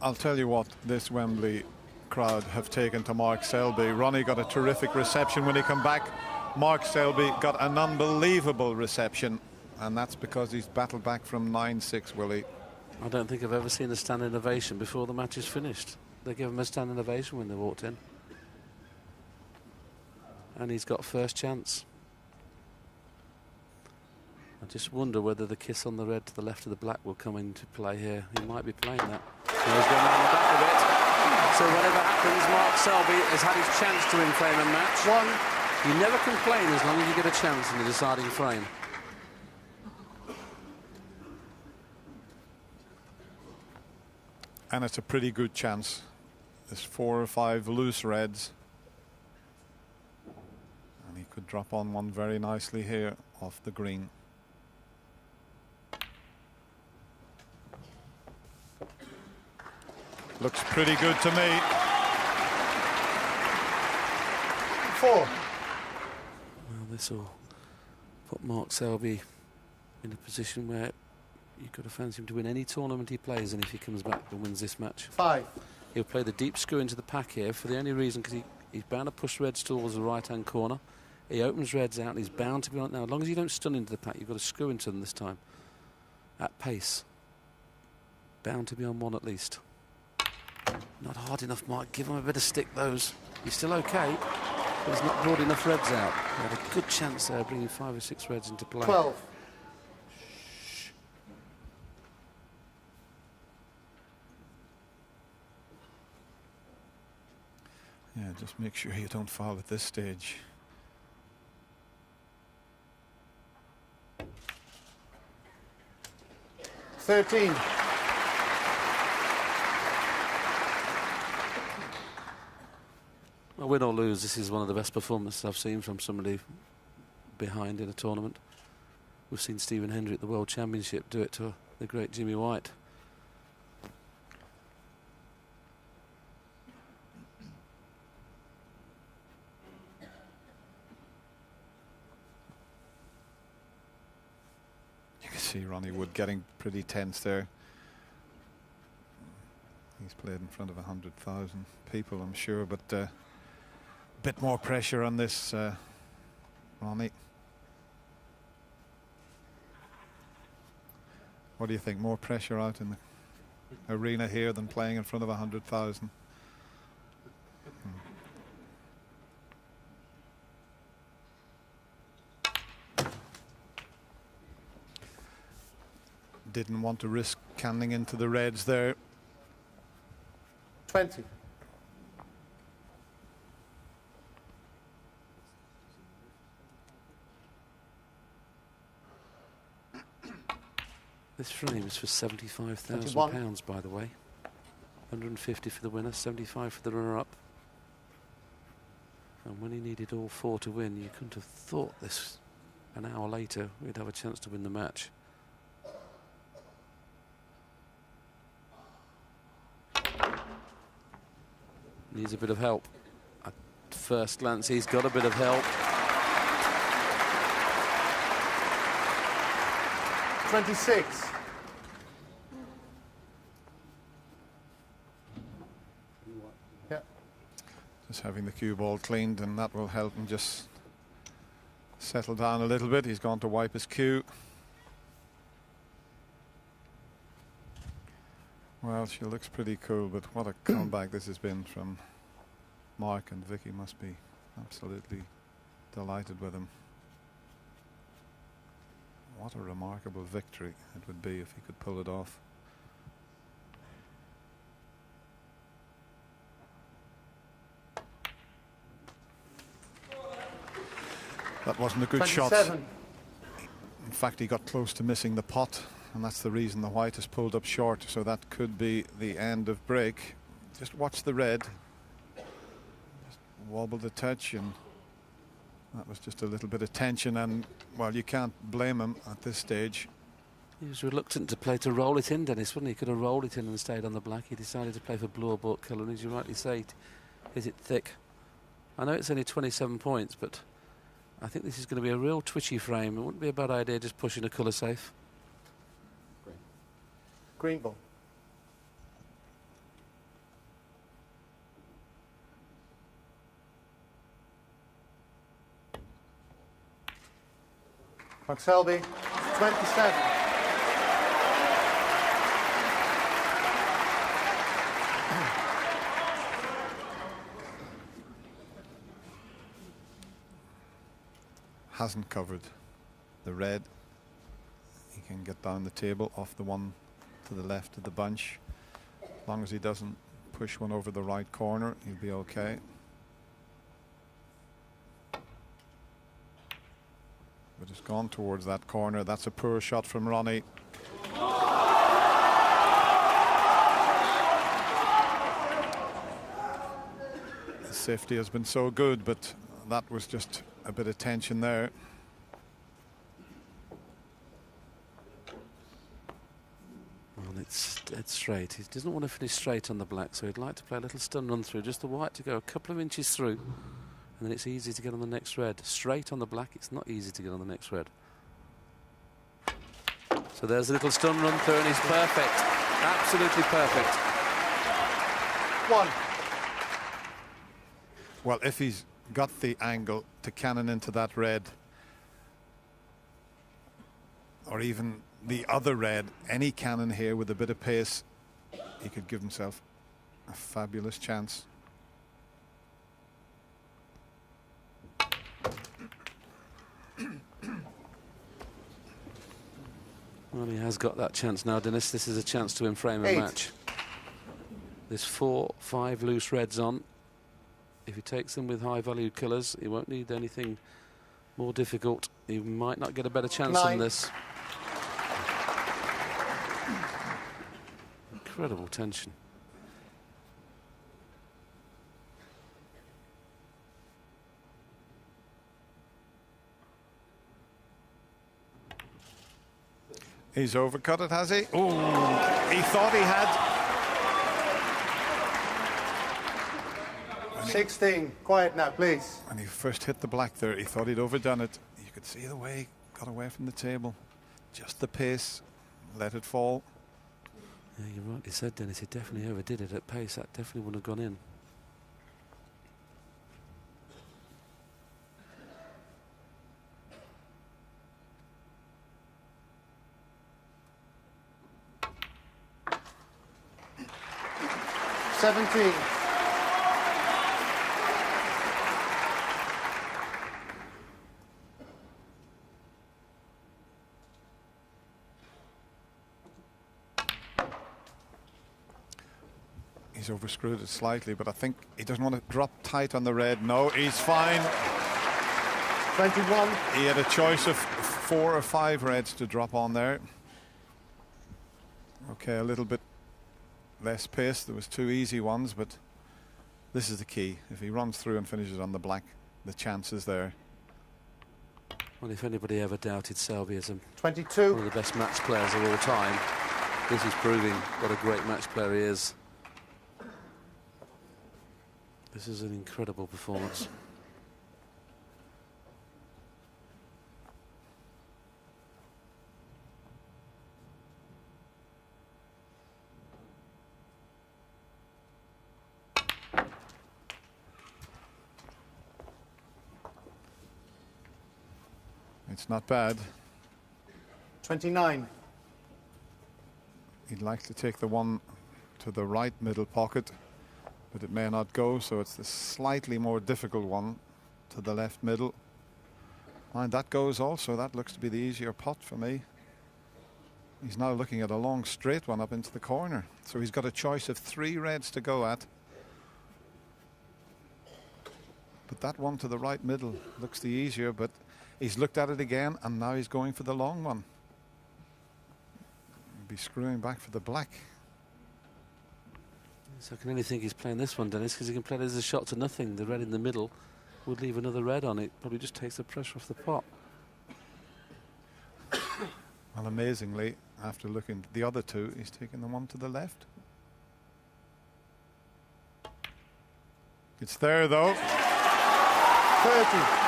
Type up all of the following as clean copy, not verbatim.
I'll tell you what, this Wembley crowd have taken to Mark Selby. Ronnie got a terrific reception when he came back. Mark Selby got an unbelievable reception, and that's because he's battled back from 9-6, Willie. I don't think I've ever seen a standing ovation before the match is finished. They give him a standing ovation when they walked in. And he's got first chance. I just wonder whether the kiss on the red to the left of the black will come into play here. He might be playing that. So he's going around the back of it. So whatever happens, Mark Selby has had his chance to win frame and match. You never complain as long as you get a chance in the deciding frame. And it's a pretty good chance. There's 4 or 5 loose reds. And he could drop on one very nicely here off the green. Looks pretty good to me. 4. Well, this will put Mark Selby in a position where you've got to fancy him to win any tournament he plays, and if he comes back and wins this match. 5. He'll play the deep screw into the pack here for the only reason because he's bound to push reds towards the right-hand corner. He opens reds out and he's bound to be on it now. As long as you don't stun into the pack, you've got to screw into them this time. At pace. Bound to be on one at least. Not hard enough, Mark. Give him a bit of stick, those. He's still okay, but he's not brought enough reds out. He had a good chance there, bringing 5 or 6 reds into play. 12. Yeah, just make sure you don't foul at this stage. $13. Well, win or lose, this is one of the best performances I've seen from somebody behind in a tournament. We've seen Stephen Hendry at the World Championship do it to the great Jimmy White. You can see Ronnie Wood getting pretty tense there. He's played in front of 100,000 people, I'm sure, but a bit more pressure on this, Ronnie. What do you think? More pressure out in the arena here than playing in front of 100,000? Didn't want to risk canning into the reds there. 20. This frame is for £75,000, by the way. 150 for the winner, 75 for the runner-up. And when he needed all 4 to win, you couldn't have thought this an hour later we'd have a chance to win the match. Needs a bit of help. At first glance, he's got a bit of help. 26. Yeah. Just having the cue ball cleaned, and that will help him just settle down a little bit. He's gone to wipe his cue. Well, she looks pretty cool, but what a comeback this has been from Mark, and Vicky must be absolutely delighted with him. What a remarkable victory it would be if he could pull it off. That wasn't a good 27. shot. In fact, he got close to missing the pot, and that's the reason the white has pulled up short, so that could be the end of break. Just watch the red. Just wobbled a touch, and that was just a little bit of tension, and, well, you can't blame him at this stage. He was reluctant to play to roll it in, Dennis, wasn't he? He could have rolled it in and stayed on the black. He decided to play for blue or bought colour, and as you rightly say, is it thick? I know it's only 27 points, but I think this is going to be a real twitchy frame. It wouldn't be a bad idea just pushing a colour safe. Green ball. Mark Selby, 27. Hasn't covered the red. He can get down the table off the one to the left of the bunch. As long as he doesn't push one over the right corner, he'll be okay. But it's gone towards that corner. That's a poor shot from Ronnie. The safety has been so good, but that was just a bit of tension there. Well, it's dead straight. He doesn't want to finish straight on the black, so he'd like to play a little stun run through, just the white to go a couple of inches through, and then it's easy to get on the next red. Straight on the black, it's not easy to get on the next red. So there's a little stun run through, and he's perfect. Absolutely perfect. 1. Well, if he's got the angle to cannon into that red, or even the other red, any cannon here with a bit of pace, he could give himself a fabulous chance. Well, he has got that chance now, Dennis. This is a chance to frame a 8. match. There's 4, 5 loose reds on. If he takes them with high-value colours, he won't need anything more difficult. He might not get a better chance 9. than this. Incredible tension. He's overcut it, has he? Oh, he thought he had. 16. Quiet now, please. When he first hit the black there, he thought he'd overdone it. You could see the way he got away from the table. Just the pace, let it fall. Yeah, you're right. He said, Dennis, he definitely overdid it at pace. That definitely wouldn't have gone in. $17. He's overscrewed it slightly, but I think he doesn't want to drop tight on the red. No, he's fine. 21. He had a choice of 4 or 5 reds to drop on there. Okay, a little bit less pace. There was 2 easy ones, but this is the key. If he runs through and finishes on the black, the chance is there. Well, if anybody ever doubted Selby as 22. one of the best match players of all time, this is proving what a great match player he is. This is an incredible performance. It's not bad. 29. He'd like to take the one to the right middle pocket, but it may not go, so it's the slightly more difficult one to the left middle. And that goes also. That looks to be the easier pot for me. He's now looking at a long straight one up into the corner. So he's got a choice of 3 reds to go at. But that one to the right middle looks the easier, but he's looked at it again, and now he's going for the long one. He'll be screwing back for the black. So I can only think he's playing this one, Dennis, because he can play it as a shot to nothing. The red in the middle would leave another red on it. Probably just takes the pressure off the pot. Well, amazingly, after looking at the other 2, he's taking the one to the left. It's there, though. 30.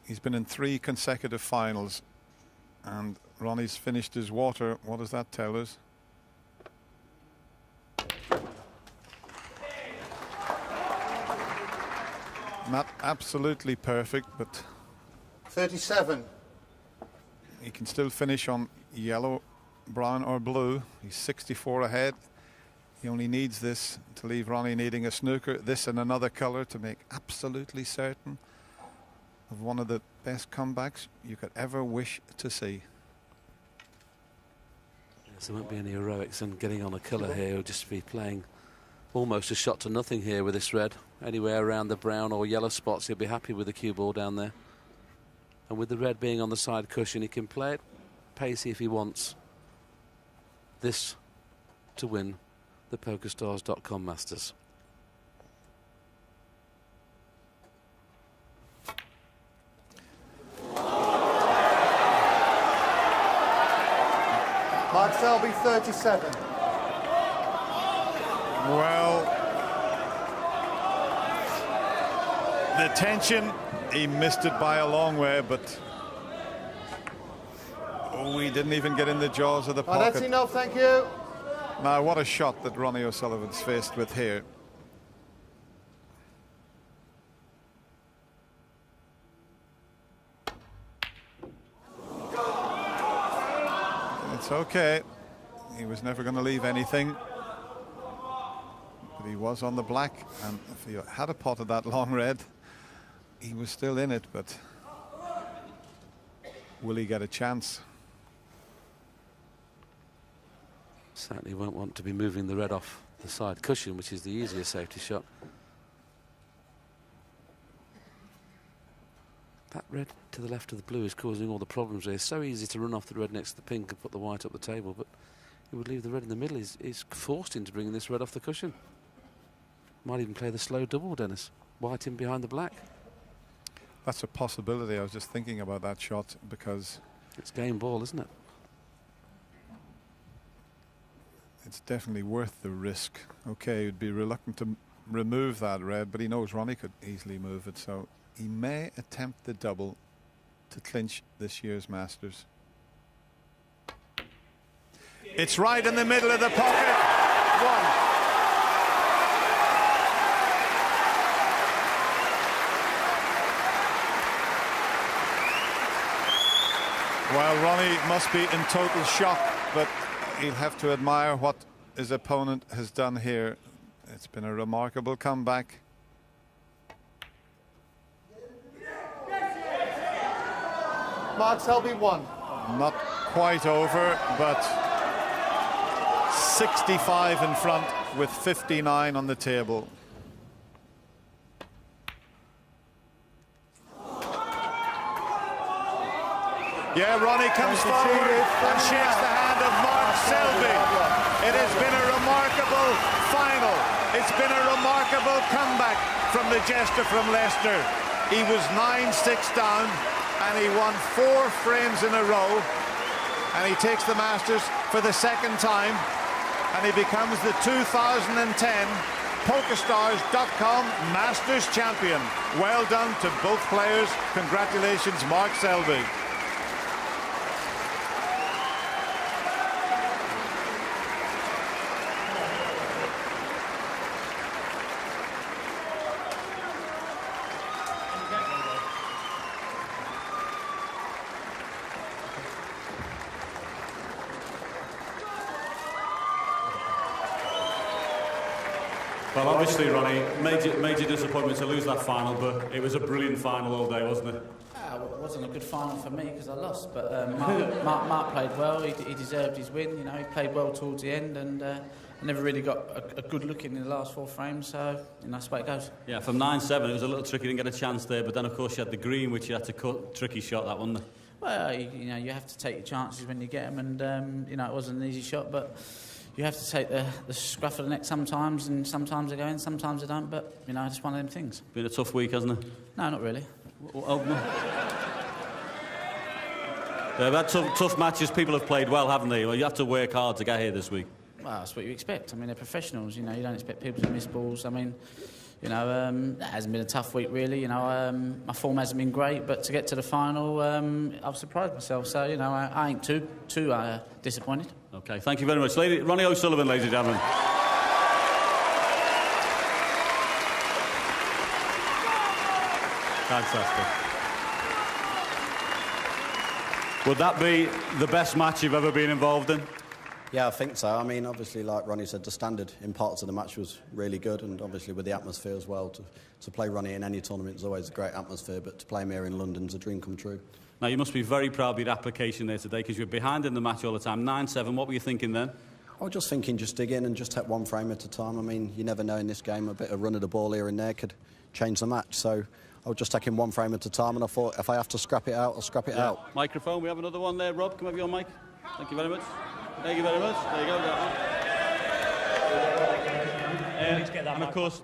He's been in 3 consecutive finals, and Ronnie's finished his water. What does that tell us? Not absolutely perfect, but 37. he can still finish on yellow, brown or blue. He's 64 ahead. He only needs this to leave Ronnie needing a snooker, this and another colour, to make absolutely certain of one of the best comebacks you could ever wish to see. Yes, there won't be any heroics in getting on a colour here. He'll just be playing almost a shot to nothing here with this red. Anywhere around the brown or yellow spots, he'll be happy with the cue ball down there. And with the red being on the side cushion, he can play it pacey if he wants. This to win the PokerStars.com Masters. Mark Selby, 37. Well, the tension, he missed it by a long way, but we didn't even get in the jaws of the pocket. That's enough, thank you. Now, what a shot that Ronnie O'Sullivan's faced with here. It's okay. He was never going to leave anything. But he was on the black, and if he had a pot of that long red, he was still in it, but will he get a chance? Certainly won't want to be moving the red off the side cushion, which is the easier safety shot. That red to the left of the blue is causing all the problems there. It's so easy to run off the red next to the pink and put the white up the table, but he would leave the red in the middle. He's forced into bringing this red off the cushion. Might even play the slow double, Dennis. White in behind the black. That's a possibility. I was just thinking about that shot because it's game ball, isn't it? It's definitely worth the risk. Okay, he'd be reluctant to remove that red, but he knows Ronnie could easily move it, so he may attempt the double to clinch this year's Masters. It's right in the middle of the pocket. One. Well, Ronnie must be in total shock, but he'll have to admire what his opponent has done here. It's been a remarkable comeback. Mark Selby, 1. Not quite over, but 65 in front with 59 on the table. Yeah, Ronnie comes forward and shakes the hand of Mark Selby. It has been a remarkable final. It's been a remarkable comeback from the jester from Leicester. He was 9-6 down and he won 4 frames in a row. And he takes the Masters for the second time. And he becomes the 2010 PokerStars.com Masters champion. Well done to both players. Congratulations, Mark Selby. Well, obviously, Ronnie, major disappointment to lose that final, but it was a brilliant final all day, wasn't it? It wasn't a good final for me because I lost, but Mark played well. He deserved his win. You know, he played well towards the end, and I never really got a good look in the last 4 frames. So, you know, that's the way it goes. Yeah, from 9-7, it was a little tricky. Didn't get a chance there, but then of course you had the green, which you had to cut. Tricky shot, that wasn't it? Well, you know, you have to take your chances when you get them, and you know, it wasn't an easy shot, but you have to take the scruff of the neck sometimes, and sometimes they go in, sometimes they don't. But you know, it's one of them things. Been a tough week, hasn't it? No, not really. Oh, no. They've had tough matches. People have played well, haven't they? Well, you have to work hard to get here this week. Well, that's what you expect. I mean, they're professionals. You know, you don't expect people to miss balls. I mean, you know, it hasn't been a tough week really. You know, my form hasn't been great, but to get to the final, I've surprised myself. So you know, I ain't too disappointed. Okay, thank you very much, Ronnie O'Sullivan, ladies and gentlemen. Fantastic. Would that be the best match you've ever been involved in? Yeah, I think so. I mean, obviously, like Ronnie said, the standard in parts of the match was really good, and obviously with the atmosphere as well. To play Ronnie in any tournament is always a great atmosphere, but to play him here in London's a dream come true. Now, you must be very proud of your application there today, because you were behind in the match all the time, 9-7. What were you thinking then? I was just thinking, just dig in and just take one frame at a time. I mean, you never know in this game, a bit of run of the ball here and there could change the match. So I was just taking one frame at a time, and I thought if I have to scrap it out, I'll scrap it out. Microphone, we have another one there. Rob, come over your mic. Thank you very much. Thank you very much. There you go. And of course,